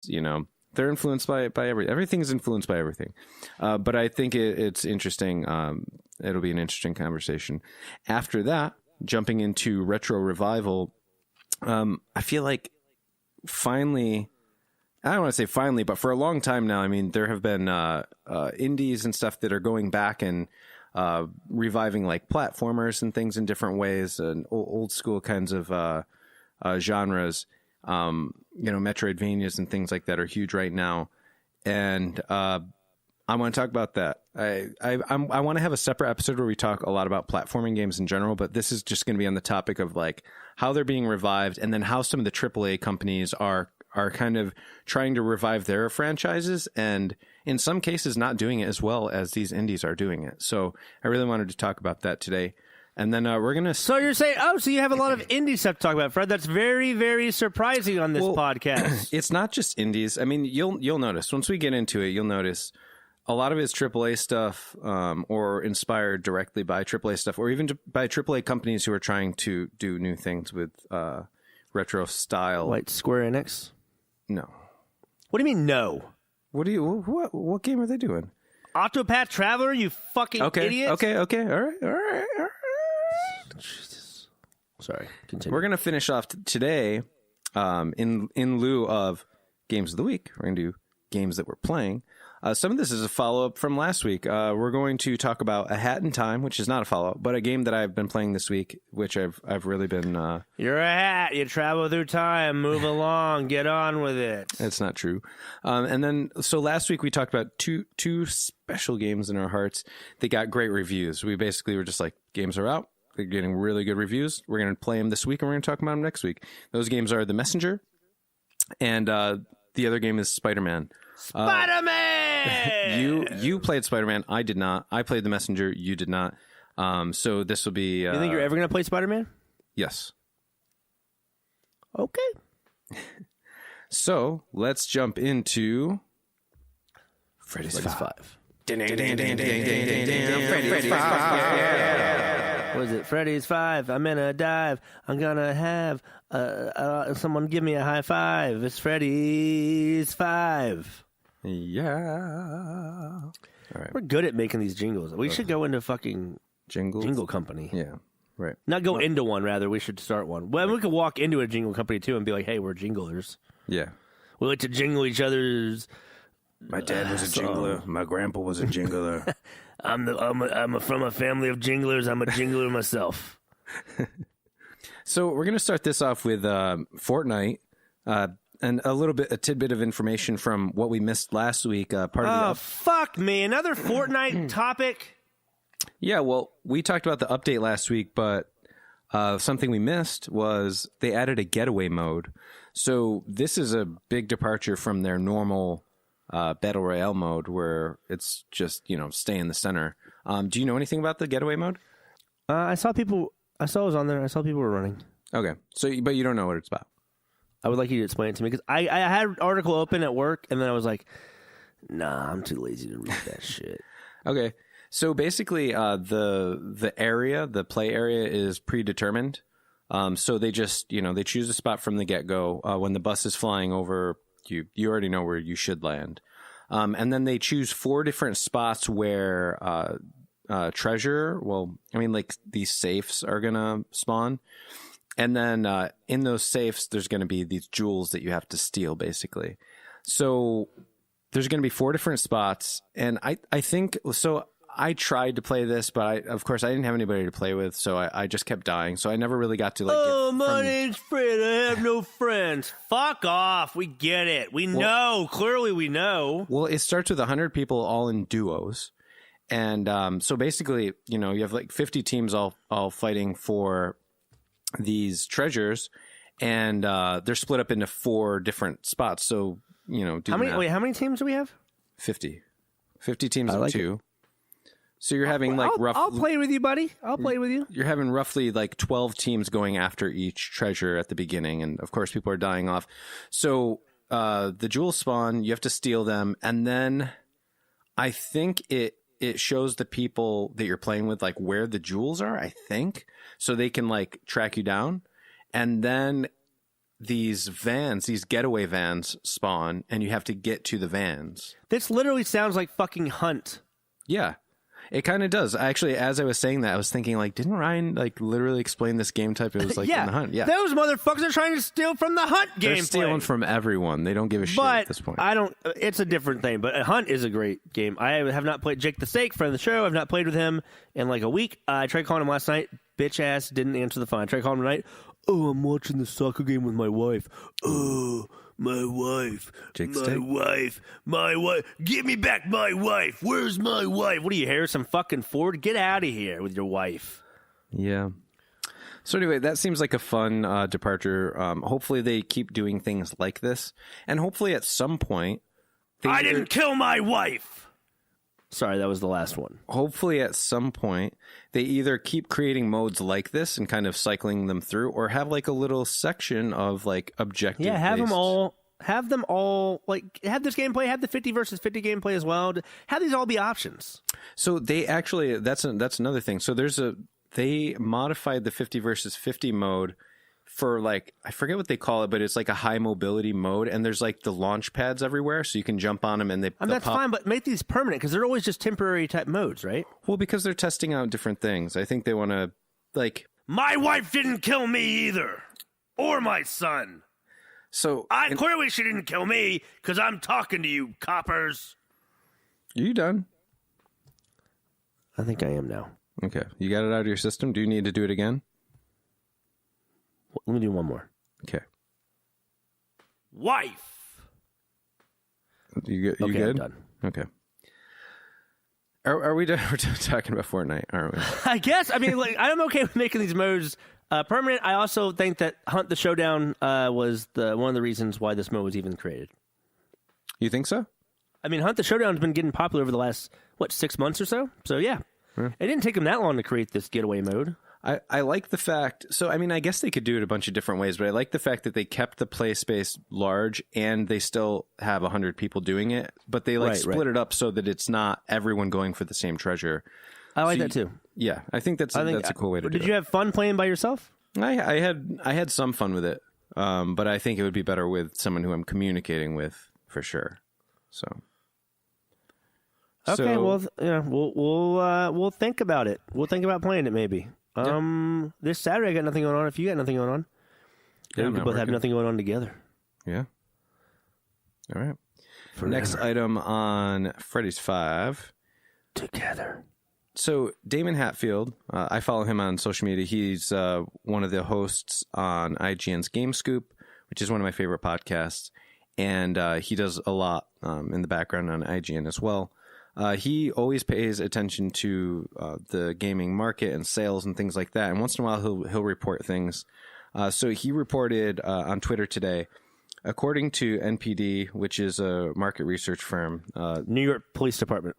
just, they're influenced by everything. Everything's influenced by everything. But I think it's interesting. It'll be an interesting conversation. After that, jumping into retro revival, I feel like finally, I don't want to say finally, but for a long time now, I mean, there have been indies and stuff that are going back and reviving like platformers and things in different ways, and old school kinds of genres. Metroidvanias and things like that are huge right now, and I want to talk about that. I want to have a separate episode where we talk a lot about platforming games in general, but this is just going to be on the topic of like how they're being revived, and then how some of the AAA companies are kind of trying to revive their franchises, and in some cases not doing it as well as these indies are doing it. So I really wanted to talk about that today. And then we're going to... So you're saying, so you have a lot of indie stuff to talk about, Fred. That's very, very surprising on this podcast. It's not just indies. I mean, you'll notice. Once we get into it, you'll notice a lot of it's AAA stuff, or inspired directly by AAA stuff, or even by AAA companies who are trying to do new things with retro style. Like Square Enix? No. What do you mean, no? What game are they doing? Octopath Traveler, you fucking idiot. Okay. All right. Jesus. Sorry. Continue. We're going to finish off today in lieu of Games of the Week. We're going to do games that we're playing. Some of this is a follow-up from last week. We're going to talk about A Hat in Time, which is not a follow-up, but a game that I've been playing this week, which I've really been... You're a hat. You travel through time. Move along. Get on with it. It's not true. And then, so last week we talked about two special games in our hearts. They got great reviews. We basically were just like, games are out. They're getting really good reviews. We're going to play them this week, and we're going to talk about them next week. Those games are The Messenger, and the other game is Spider-Man. Spider-Man! You played Spider-Man. I did not. I played The Messenger. You did not. So this will be... you think you're ever going to play Spider-Man? Yes. Okay. So let's jump into... Freddy's 5. Freddy's 5. What is it? Freddy's 5. I'm in a dive. I'm gonna have someone give me a high five. It's Freddy's 5. Yeah. All right. We're good at making these jingles. We should go into fucking Jingles? jingle company. Yeah. Right. Not go into one, rather. We should start one. Well, we could walk into a jingle company, too, and be like, hey, we're jinglers. Yeah. We like to jingle each other's... My dad was a jingler. My grandpa was a jingler. I'm from a family of jinglers. I'm a jingler myself. So we're going to start this off with Fortnite, and a tidbit of information from what we missed last week. Fuck me. Another Fortnite topic? Yeah, well, we talked about the update last week, but something we missed was they added a getaway mode. So this is a big departure from their normal Battle Royale mode, where it's just, stay in the center. Do you know anything about the getaway mode? I saw it was on there. I saw people were running. Okay. But you don't know what it's about. I would like you to explain it to me, because I had an article open at work, and then I was like, nah, I'm too lazy to read that shit. Okay. So basically, the play area is predetermined. So they just, they choose a spot from the get-go. When the bus is flying over, you already know where you should land. And then they choose 4 different spots where treasure, these safes are going to spawn. And then in those safes, there's going to be these jewels that you have to steal, basically. So there's going to be 4 different spots. And I think, so I tried to play this, but of course I didn't have anybody to play with, so I just kept dying. So I never really got to my name's Fred. I have no friends. Fuck off. We get it. We know. Clearly we know. Well, it starts with 100 people all in duos. And so basically, you have like 50 teams all fighting for these treasures, and they're split up into 4 different spots. So, how many teams do we have? 50 teams of 2. So you're having I'll play with you, buddy. I'll play with you. You're having roughly 12 teams going after each treasure at the beginning, and of course people are dying off. So the jewels spawn, you have to steal them, and then I think it shows the people that you're playing with where the jewels are, I think, so they can track you down. And then these vans, these getaway vans spawn, and you have to get to the vans. This literally sounds like fucking Hunt. Yeah, it kind of does. Actually, as I was saying that, I was thinking, like, didn't Ryan, like, literally explain this game type? It was like in the Hunt. Yeah. Those motherfuckers are trying to steal from the Hunt game. They're stealing from everyone. They don't give a shit at this point. I don't. It's a different thing. But Hunt is a great game. I have not played Jake the Steak, friend of the show. I've not played with him in like a week. I tried calling him last night. Bitch ass didn't answer the phone. I tried calling him tonight. Oh, I'm watching the soccer game with my wife. Oh, my wife. Jake the my Steak? wife. My wife. Give me back my wife. Where's my wife? What are you, Harrison fucking Ford? Get out of here with your wife. Yeah. So anyway, that seems like a fun departure. Hopefully they keep doing things like this. And hopefully at some point... I didn't kill my wife! Sorry, that was the last one. Hopefully at some point they either keep creating modes like this and kind of cycling them through, or have like a little section of like objective. Yeah, have them all. Like, have this gameplay, have the 50 versus 50 gameplay as well. Have these all be options. So they actually, that's another thing. So they modified the 50 versus 50 mode for like, I forget what they call it, but it's like a high mobility mode, and there's like the launch pads everywhere, so you can jump on them and that's fine, but make these permanent, because they're always just temporary type modes, right? Well, because they're testing out different things. I think they want to, like... My wife didn't kill me either. Or my son. So... Clearly she didn't kill me, because I'm talking to you, coppers. Are you done? I think I am now. Okay. You got it out of your system? Do you need to do it again? Let me do one more. Okay. Wife. You okay, good? I'm done. Okay. Are we done? We're done talking about Fortnite, aren't we? I guess. I mean, like, I'm okay with making these modes permanent. I also think that Hunt the Showdown was one of the reasons why this mode was even created. You think so? I mean, Hunt the Showdown has been getting popular over the last, 6 months or so? So, yeah. It didn't take them that long to create this getaway mode. I like the fact, so I mean, I guess they could do it a bunch of different ways, but I like the fact that they kept the play space large and they still have 100 people doing it, but they split it up so that it's not everyone going for the same treasure. I like that too. Yeah, I think that's a cool way to do it. Did you have fun playing by yourself? I had some fun with it, but I think it would be better with someone who I'm communicating with for sure. So. Okay, we'll think about it. We'll think about playing it maybe. This Saturday I got nothing going on. If you got nothing going on, we could both have nothing going on together. Yeah. All right. Next item on Freddy's 5. Together. So Damon Hatfield, I follow him on social media. He's one of the hosts on IGN's Game Scoop, which is one of my favorite podcasts, and he does a lot in the background on IGN as well. He always pays attention to the gaming market and sales and things like that. And once in a while, he'll report things. So he reported on Twitter today, according to NPD, which is a market research firm. New York Police Department.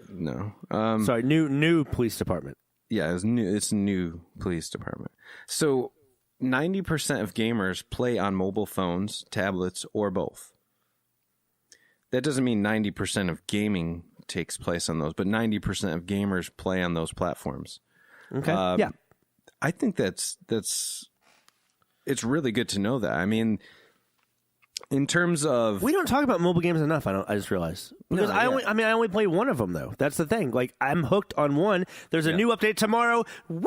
No. Sorry, new police department. Yeah, it's new police department. So 90% of gamers play on mobile phones, tablets, or both. That doesn't mean 90% of gaming takes place on those, but 90% of gamers play on those platforms. Okay. Yeah. I think it's really good to know that. I mean, in terms of, we don't talk about mobile games enough. I just realized, because I only play one of them though. That's the thing. Like, I'm hooked on one. There's a new update tomorrow. Woo! Woo!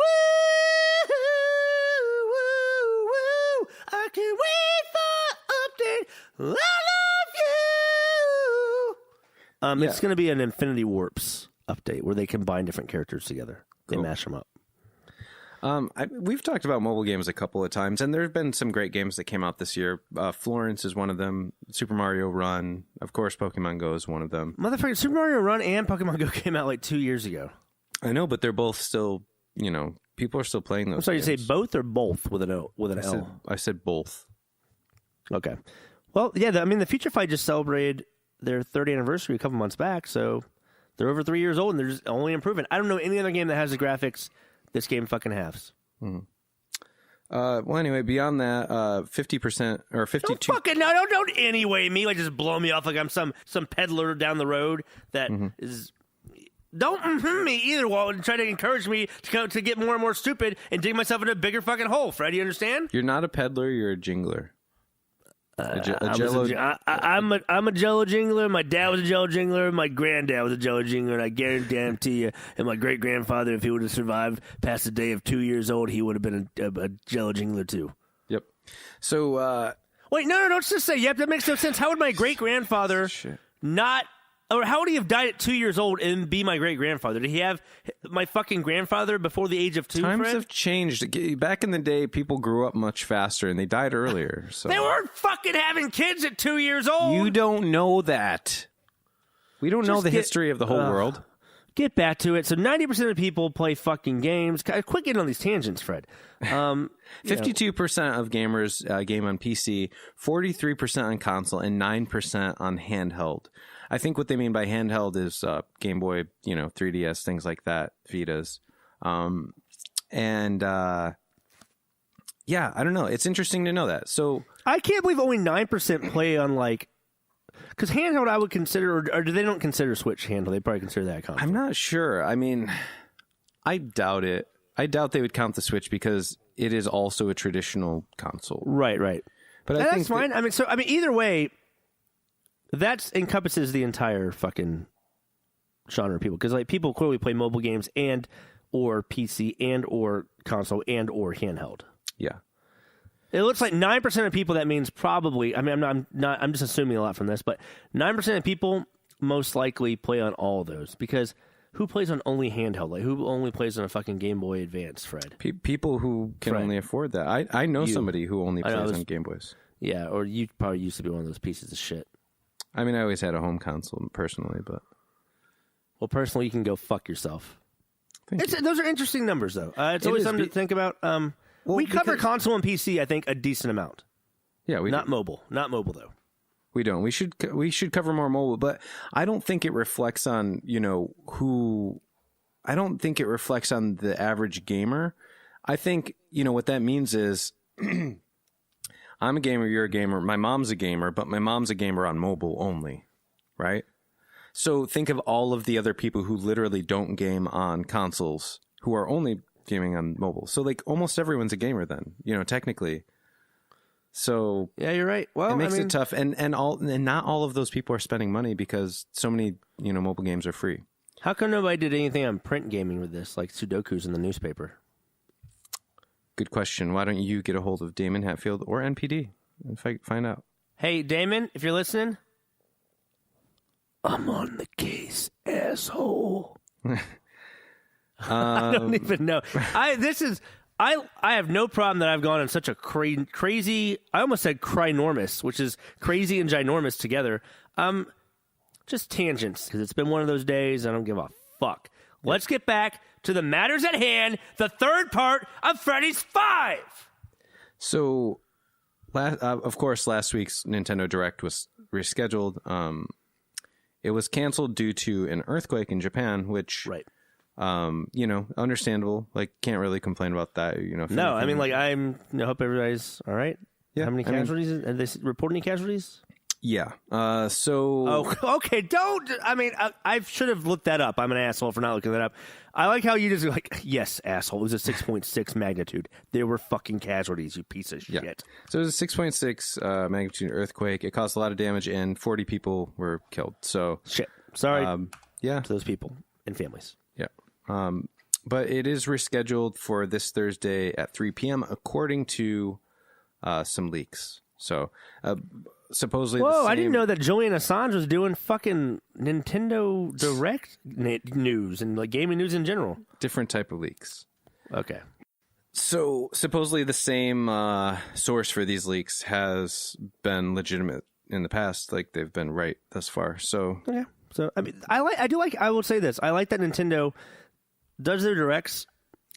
Woo! I can't wait for update. I love you. It's going to be an Infinity Warps update where they combine different characters together. They mash them up. We've talked about mobile games a couple of times, and there have been some great games that came out this year. Florence is one of them. Super Mario Run. Of course, Pokemon Go is one of them. Motherfucker, Super Mario Run and Pokemon Go came out like 2 years ago. I know, but they're both still, people are still playing those. I'm sorry, games. You say both or both with an L? I said both. Okay. Well, yeah, the Future Fight just celebrated their 30th anniversary a couple months back, so they're over 3 years old, and they're just only improving. I don't know any other game that has the graphics this game fucking has. Mm-hmm. Well, anyway, beyond that, 50% or 52. Don't anyway me. Like, just blow me off like I'm some peddler down the road that is Don't me either, Walt, and try to encourage me to get more and more stupid and dig myself in a bigger fucking hole, Fred. You understand? You're not a peddler, you're a jingler. I'm a Jello jingler. My dad was a Jello jingler. My granddad was a Jello jingler, and I guarantee you, and my great grandfather, if he would have survived past the day of 2 years old, he would have been a Jello jingler too. Yep. So wait, no, don't just say yep. That makes no sense. How would my great grandfather not? Or how would he have died at 2 years old and be my great-grandfather? Did he have my fucking grandfather before the age of 2, Times Fred? have changed. Back in the day, people grew up much faster, and they died earlier. So they weren't fucking having kids at 2 years old. You don't know that. We don't know the history of the whole world. Get back to it. So 90% of people play fucking games. Quit getting on these tangents, Fred. 52% of gamers game on PC, 43% on console, and 9% on handheld. I think what they mean by handheld is Game Boy, 3DS, things like that, Vitas. Yeah, I don't know. It's interesting to know that. So I can't believe only 9% play on because handheld I would consider, or do they don't consider Switch handheld? They probably consider that a console. I'm not sure. I mean, I doubt it. I doubt they would count the Switch because it is also a traditional console. Right. But that's fine. Either way, that encompasses the entire fucking genre of people. Because people clearly play mobile games and or PC and or console and or handheld. Yeah. It looks like 9% of people, that means probably, I'm just assuming a lot from this, but 9% of people most likely play on all of those. Because who plays on only handheld? Who only plays on a fucking Game Boy Advance, Fred? People who can only afford that. I know somebody who only plays on Game Boys. Yeah, or you probably used to be one of those pieces of shit. I mean, I always had a home console personally, but... Well, personally, you can go fuck yourself. Those are interesting numbers, though. It's always something to think about. We cover console and PC, I think, a decent amount. Yeah, we not mobile. Not mobile, though. We don't. We should cover more mobile, but I don't think it reflects on, who... I don't think it reflects on the average gamer. I think, what that means is... I'm a gamer, you're a gamer, my mom's a gamer, but my mom's a gamer on mobile only, right? So think of all of the other people who literally don't game on consoles, who are only gaming on mobile. So almost everyone's a gamer then, technically. So yeah, you're right. Well, it makes it tough, and not all of those people are spending money because so many mobile games are free. How come nobody did anything on print gaming with this, like Sudokus in the newspaper? Good question. Why don't you get a hold of Damon Hatfield or NPD and find out? Hey, Damon, if you're listening, I'm on the case, asshole. I don't even know. I have no problem that I've gone on such a crazy. I almost said crynormous, which is crazy and ginormous together. Just tangents because it's been one of those days. I don't give a fuck. Let's get back to the matters at hand, the third part of Freddy's 5. So, of course, last week's Nintendo Direct was rescheduled. It was canceled due to an earthquake in Japan, which, right. Understandable. Can't really complain about that. No, I mean, I hope everybody's all right. Yeah. How many casualties? Have they reported any casualties? Yeah. Oh, okay. Don't. I mean, I should have looked that up. I'm an asshole for not looking that up. I like how you just yes, asshole. It was a 6.6 magnitude. There were fucking casualties, you piece of shit. So it was a 6.6 magnitude earthquake. It caused a lot of damage, and 40 people were killed. So shit. Sorry. To those people and families. Yeah. But it is rescheduled for this Thursday at 3 p.m. according to some leaks. So. Supposedly, whoa! I didn't know that Julian Assange was doing fucking Nintendo Direct news and gaming news in general. Different type of leaks. Okay. So supposedly the same source for these leaks has been legitimate in the past. They've been right thus far. So yeah. So I mean, I will say this. I like that Nintendo does their directs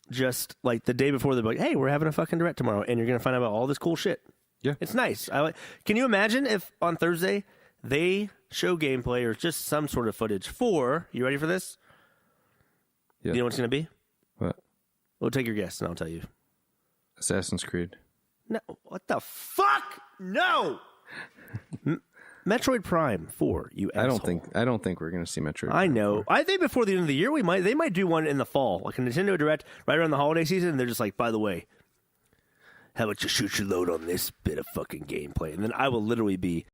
just the day before. They're like, "Hey, we're having a fucking direct tomorrow, and you're gonna find out about all this cool shit." Yeah. It's nice. Can you imagine if on Thursday they show gameplay or just some sort of footage for, you ready for this? Yeah. You know what it's going to be? What? Well, take your guess and I'll tell you. Assassin's Creed. No. What the fuck? No! Metroid Prime 4, you asshole. I don't think we're going to see Metroid. I Prime know. 4. I think before the end of the year they might do one in the fall, like a Nintendo Direct right around the holiday season, and they're just like, by the way, how about you shoot your load on this bit of fucking gameplay? And then I will literally be